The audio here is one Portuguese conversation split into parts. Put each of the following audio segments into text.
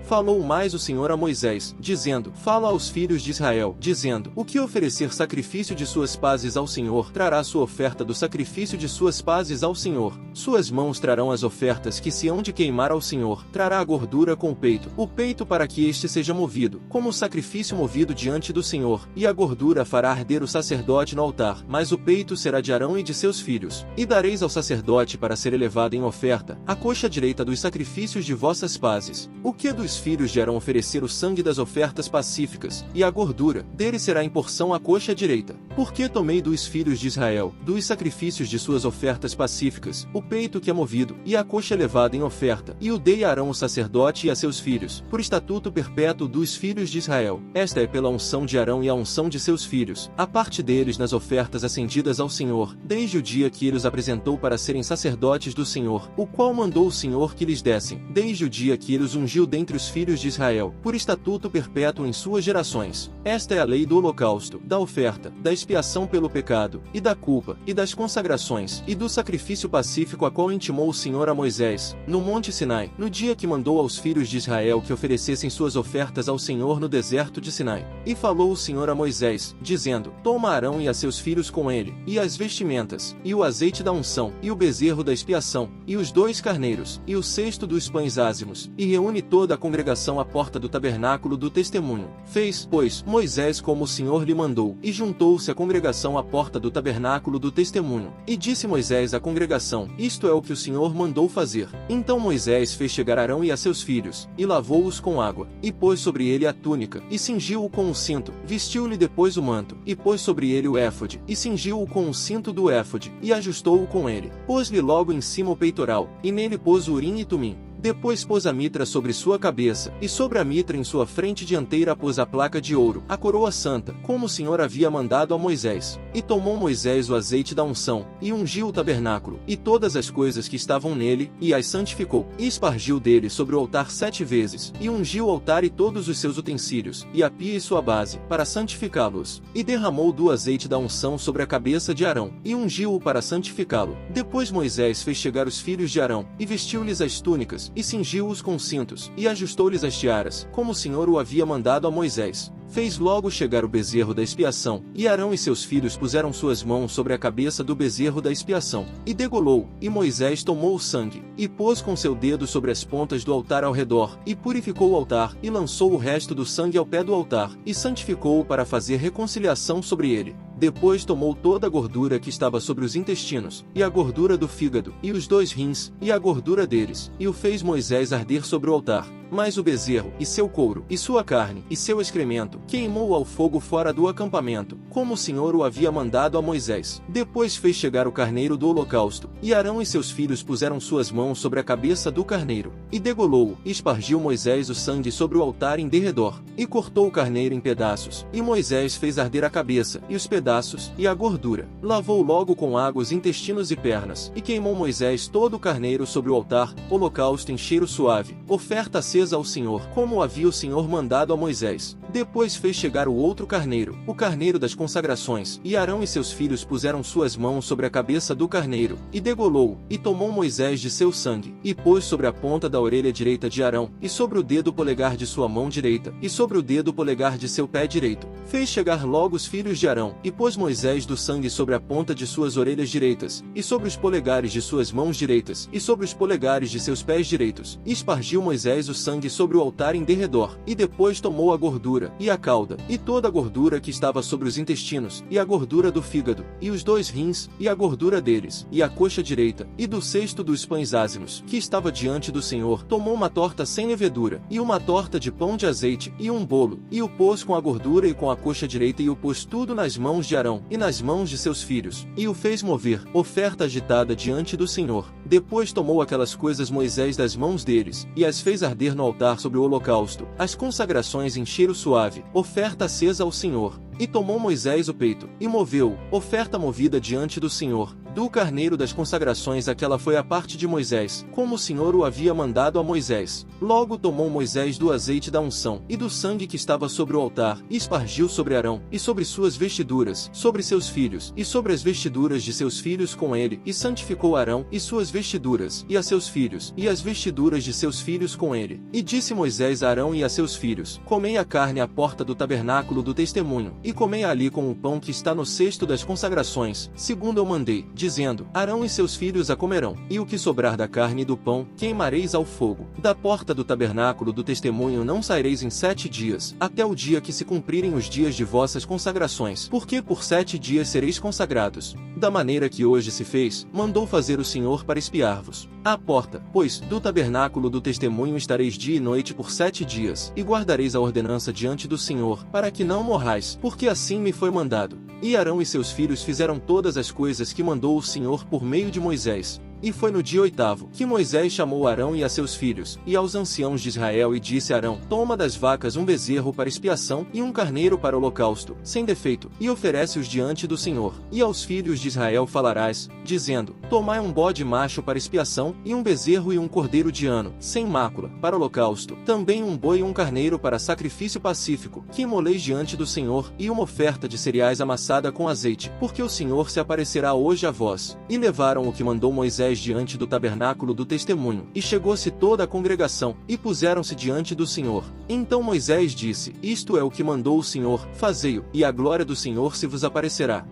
Falou mais o Senhor a Moisés, dizendo: Fala aos filhos de Israel, dizendo: O que oferecer sacrifício de suas pazes ao Senhor, trará sua oferta do sacrifício de suas pazes ao Senhor. Suas mãos trarão as ofertas que se hão de queimar ao Senhor, trará a gordura com o peito para que este seja movido, como sacrifício movido diante do Senhor, e a gordura fará arder o sacerdote no altar, mas o peito será de Arão e de seus filhos. E dareis ao sacerdote para ser elevado em oferta, a coxa direita dos sacrifícios de vossas pazes. O que dos filhos de Arão oferecer o sangue das ofertas pacíficas, e a gordura, dele será em porção a coxa direita. Porque tomei dos filhos de Israel, dos sacrifícios de suas ofertas pacíficas, o peito que é movido, e a coxa elevada em oferta, e o dei a Arão o sacerdote e a seus filhos, por estatuto perpétuo dos filhos de Israel. Esta é pela unção de Arão e a unção de seus filhos, a parte deles nas ofertas acendidas ao Senhor, desde o dia que ele os apresentou para serem sacerdotes do Senhor, o qual mandou o Senhor que lhes dessem, desde o dia que ele os ungiu dentre os filhos de Israel, por estatuto perpétuo em suas gerações. Esta é a lei do holocausto, da oferta, da expiação pelo pecado, e da culpa, e das consagrações, e do sacrifício pacífico a qual intimou o Senhor a Moisés, no monte Sinai, no dia que mandou aos filhos de Israel que oferecessem suas ofertas ao Senhor no deserto de Sinai. E falou o Senhor a Moisés, dizendo: Toma Arão e a seus filhos com ele, e as vestimentas, e o azeite da unção, e o bezerro da expiação, e os 2 carneiros, e o cesto dos pães ázimos, e reúne toda a congregação à porta do tabernáculo do testemunho. Fez, pois, Moisés como o Senhor lhe mandou, e juntou-se a congregação à porta do tabernáculo do testemunho. E disse Moisés à congregação: Isto é o que o Senhor mandou fazer. Então Moisés fez chegar Arão e a seus filhos, e lavou-os com água, e pôs sobre ele a túnica, e cingiu-o com um cinto, vestiu-lhe depois o manto, e pôs sobre ele o éfode, e cingiu-o com o cinto do éfode, e ajustou-o com ele. Pôs-lhe logo em cima o peitoral, e nele pôs o urim e tumim. Depois pôs a mitra sobre sua cabeça, e sobre a mitra em sua frente dianteira pôs a placa de ouro, a coroa santa, como o Senhor havia mandado a Moisés. E tomou Moisés o azeite da unção, e ungiu o tabernáculo, e todas as coisas que estavam nele, e as santificou. E espargiu dele sobre o altar 7 vezes, e ungiu o altar e todos os seus utensílios, e a pia e sua base, para santificá-los. E derramou do azeite da unção sobre a cabeça de Arão, e ungiu-o para santificá-lo. Depois Moisés fez chegar os filhos de Arão, e vestiu-lhes as túnicas, e cingiu-os com cintos, e ajustou-lhes as tiaras, como o Senhor o havia mandado a Moisés. Fez logo chegar o bezerro da expiação, e Arão e seus filhos puseram suas mãos sobre a cabeça do bezerro da expiação, e degolou, e Moisés tomou o sangue, e pôs com seu dedo sobre as pontas do altar ao redor, e purificou o altar, e lançou o resto do sangue ao pé do altar, e santificou-o para fazer reconciliação sobre ele. Depois tomou toda a gordura que estava sobre os intestinos, e a gordura do fígado, e os 2 rins, e a gordura deles, e o fez Moisés arder sobre o altar. Mas o bezerro, e seu couro, e sua carne, e seu excremento, queimou ao fogo fora do acampamento, como o Senhor o havia mandado a Moisés. Depois fez chegar o carneiro do holocausto, e Arão e seus filhos puseram suas mãos sobre a cabeça do carneiro, e degolou-o, e espargiu Moisés o sangue sobre o altar em derredor, e cortou o carneiro em pedaços, e Moisés fez arder a cabeça, e os pedaços, e a gordura. Lavou logo com água os intestinos e pernas, e queimou Moisés todo o carneiro sobre o altar, holocausto em cheiro suave, oferta acesa ao Senhor, como havia o Senhor mandado a Moisés. Depois fez chegar o outro carneiro, o carneiro das consagrações, e Arão e seus filhos puseram suas mãos sobre a cabeça do carneiro, e degolou-o, e tomou Moisés de seu sangue, e pôs sobre a ponta da orelha direita de Arão, e sobre o dedo polegar de sua mão direita, e sobre o dedo polegar de seu pé direito. Fez chegar logo os filhos de Arão, e pôs Moisés do sangue sobre a ponta de suas orelhas direitas, e sobre os polegares de suas mãos direitas, e sobre os polegares de seus pés direitos, e espargiu Moisés o sangue sobre o altar em derredor, e depois tomou a gordura, e a cauda, e toda a gordura que estava sobre os intestinos, e a gordura do fígado, e os 2 rins, e a gordura deles, e a coxa direita, e do cesto dos pães ázimos, que estava diante do Senhor, tomou uma torta sem levedura, e uma torta de pão de azeite, e um bolo, e o pôs com a gordura e com a coxa direita, e o pôs tudo nas mãos de Arão, e nas mãos de seus filhos, e o fez mover, oferta agitada diante do Senhor. Depois tomou aquelas coisas Moisés das mãos deles, e as fez arder no altar sobre o holocausto, as consagrações em cheiro suave, oferta acesa ao Senhor. E tomou Moisés o peito, e moveu-o, oferta movida diante do Senhor, do carneiro das consagrações aquela foi a parte de Moisés, como o Senhor o havia mandado a Moisés. Logo tomou Moisés do azeite da unção, e do sangue que estava sobre o altar, e espargiu sobre Arão, e sobre suas vestiduras, sobre seus filhos, e sobre as vestiduras de seus filhos com ele, e santificou Arão, e suas vestiduras, e a seus filhos, e as vestiduras de seus filhos com ele. E disse Moisés a Arão e a seus filhos: comei a carne à porta do tabernáculo do testemunho, e comei ali com o pão que está no cesto das consagrações, segundo eu mandei, dizendo: Arão e seus filhos a comerão, e o que sobrar da carne e do pão, queimareis ao fogo. Da porta do tabernáculo do testemunho não saireis em 7 dias, até o dia que se cumprirem os dias de vossas consagrações, porque por 7 dias sereis consagrados. Da maneira que hoje se fez, mandou fazer o Senhor para espiar-vos. À porta, pois, do tabernáculo do testemunho estareis dia e noite por 7 dias, e guardareis a ordenança diante do Senhor, para que não morrais, porque assim me foi mandado. E Arão e seus filhos fizeram todas as coisas que mandou o Senhor por meio de Moisés. E foi no dia 8º que Moisés chamou Arão e a seus filhos, e aos anciãos de Israel, e disse a Arão: toma das vacas um bezerro para expiação, e um carneiro para holocausto, sem defeito, e oferece-os diante do Senhor. E aos filhos de Israel falarás, dizendo: tomai um bode macho para expiação, e um bezerro e um cordeiro de ano, sem mácula, para holocausto, também um boi e um carneiro para sacrifício pacífico, que imoleis diante do Senhor, e uma oferta de cereais amassada com azeite, porque o Senhor se aparecerá hoje a vós. E levaram o que mandou Moisés diante do tabernáculo do testemunho, e chegou-se toda a congregação, e puseram-se diante do Senhor. Então Moisés disse: isto é o que mandou o Senhor, fazei-o, e a glória do Senhor se vos aparecerá.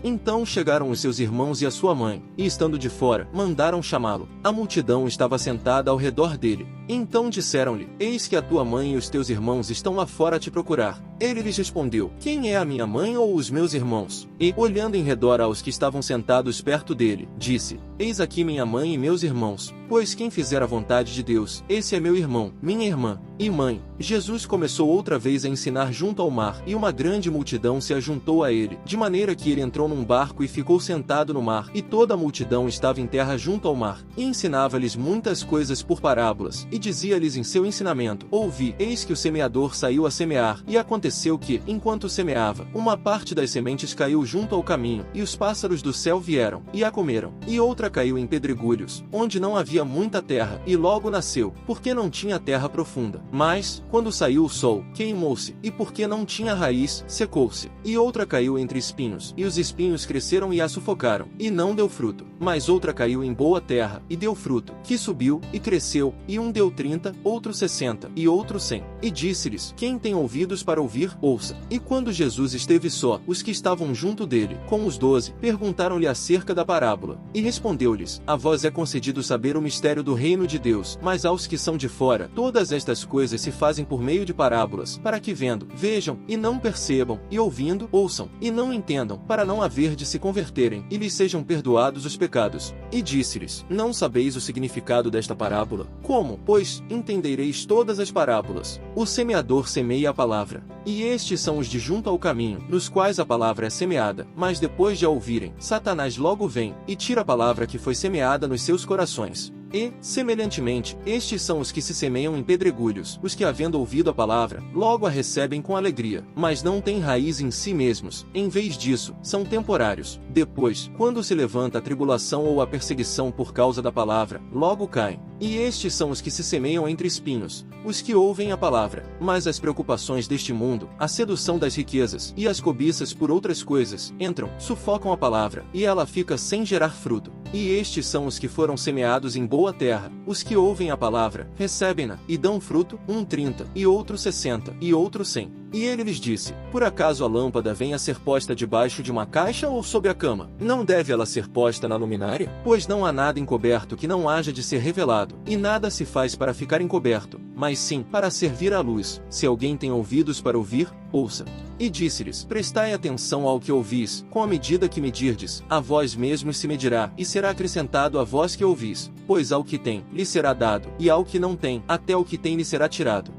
Então chegaram os seus irmãos e a sua mãe, e estando de fora, mandaram chamá-lo. A multidão estava sentada ao redor dele. Então disseram-lhe: eis que a tua mãe e os teus irmãos estão lá fora a te procurar. Ele lhes respondeu: quem é a minha mãe ou os meus irmãos? E, olhando em redor aos que estavam sentados perto dele, disse: eis aqui minha mãe e meus irmãos, pois quem fizer a vontade de Deus, esse é meu irmão, minha irmã e mãe. Jesus começou outra vez a ensinar junto ao mar, e uma grande multidão se ajuntou a ele, de maneira que ele entrou num barco e ficou sentado no mar, e toda a multidão estava em terra junto ao mar. E ensinava-lhes muitas coisas por parábolas, e dizia-lhes em seu ensinamento: ouvi, eis que o semeador saiu a semear, e aconteceu que, enquanto semeava, uma parte das sementes caiu junto ao caminho, e os pássaros do céu vieram, e a comeram. E outra caiu em pedregulhos, onde não havia muita terra, e logo nasceu, porque não tinha terra profunda. Mas, quando saiu o sol, queimou-se, e porque não tinha raiz, secou-se. E outra caiu entre espinhos, e os espinhos cresceram e a sufocaram, e não deu fruto. Mas outra caiu em boa terra, e deu fruto, que subiu, e cresceu, e um deu 30, outro 60, e outro 100. E disse-lhes: quem tem ouvidos para ouvir, ouça. E quando Jesus esteve só, os que estavam junto dele, com os 12, perguntaram-lhe acerca da parábola. E respondeu-lhes: a vós é concedido saber o mistério do reino de Deus, mas aos que são de fora, todas estas coisas se fazem por meio de parábolas, para que vendo, vejam, e não percebam, e ouvindo, ouçam, e não entendam, para não haver de se converterem, e lhes sejam perdoados os pecados. E disse-lhes: não sabeis o significado desta parábola? Como, pois, entendereis todas as parábolas? O semeador semeia a palavra. E estes são os de junto ao caminho, nos quais a palavra é semeada, mas depois de a ouvirem, Satanás logo vem, e tira a palavra que foi semeada nos seus corações. E, semelhantemente, estes são os que se semeiam em pedregulhos, os que, havendo ouvido a palavra, logo a recebem com alegria, mas não têm raiz em si mesmos. Em vez disso, são temporários. Depois, quando se levanta a tribulação ou a perseguição por causa da palavra, logo caem. E estes são os que se semeiam entre espinhos, os que ouvem a palavra, mas as preocupações deste mundo, a sedução das riquezas e as cobiças por outras coisas, entram, sufocam a palavra, e ela fica sem gerar fruto. E estes são os que foram semeados em boa terra, os que ouvem a palavra, recebem-na, e dão fruto, um 30, e outro 60, e outro 100. E ele lhes disse: por acaso a lâmpada vem a ser posta debaixo de uma caixa ou sob a cama? Não deve ela ser posta na luminária? Pois não há nada encoberto que não haja de ser revelado, e nada se faz para ficar encoberto, mas sim para servir à luz. Se alguém tem ouvidos para ouvir, ouça. E disse-lhes: prestai atenção ao que ouvis, com a medida que medirdes, a vós mesmos se medirá, e será acrescentado a vós que ouvis. Pois ao que tem, lhe será dado, e ao que não tem, até o que tem lhe será tirado.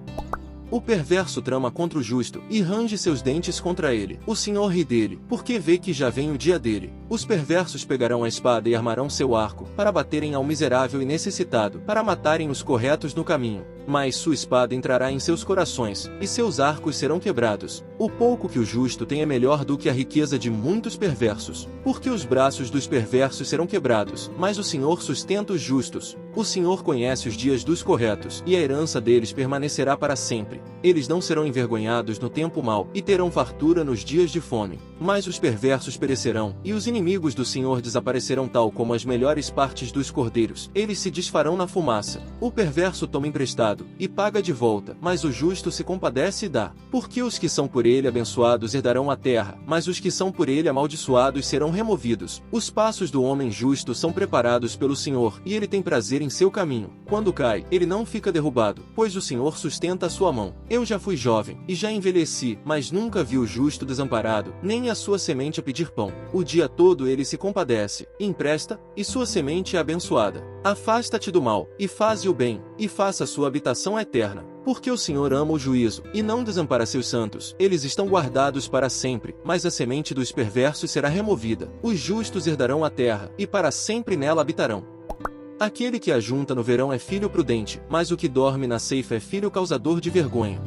O perverso trama contra o justo, e range seus dentes contra ele. O Senhor ri dele, porque vê que já vem o dia dele. Os perversos pegarão a espada e armarão seu arco, para baterem ao miserável e necessitado, para matarem os corretos no caminho. Mas sua espada entrará em seus corações, e seus arcos serão quebrados. O pouco que o justo tem é melhor do que a riqueza de muitos perversos, porque os braços dos perversos serão quebrados, mas o Senhor sustenta os justos. O Senhor conhece os dias dos corretos, e a herança deles permanecerá para sempre. Eles não serão envergonhados no tempo mau, e terão fartura nos dias de fome. Mas os perversos perecerão, e os inimigos do Senhor desaparecerão tal como as melhores partes dos cordeiros. Eles se desfarão na fumaça. O perverso toma emprestado, e paga de volta, mas o justo se compadece e dá. Porque os que são por ele abençoados herdarão a terra, mas os que são por ele amaldiçoados serão removidos. Os passos do homem justo são preparados pelo Senhor, e ele tem prazer em seu caminho. Quando cai, ele não fica derrubado, pois o Senhor sustenta a sua mão. Eu já fui jovem, e já envelheci, mas nunca vi o justo desamparado, nem a sua semente a pedir pão. O dia todo ele se compadece, empresta, e sua semente é abençoada. Afasta-te do mal, e faze o bem, e faça a sua habitação eterna. Porque o Senhor ama o juízo, e não desampara seus santos. Eles estão guardados para sempre, mas a semente dos perversos será removida. Os justos herdarão a terra, e para sempre nela habitarão. Aquele que ajunta no verão é filho prudente, mas o que dorme na ceifa é filho causador de vergonha.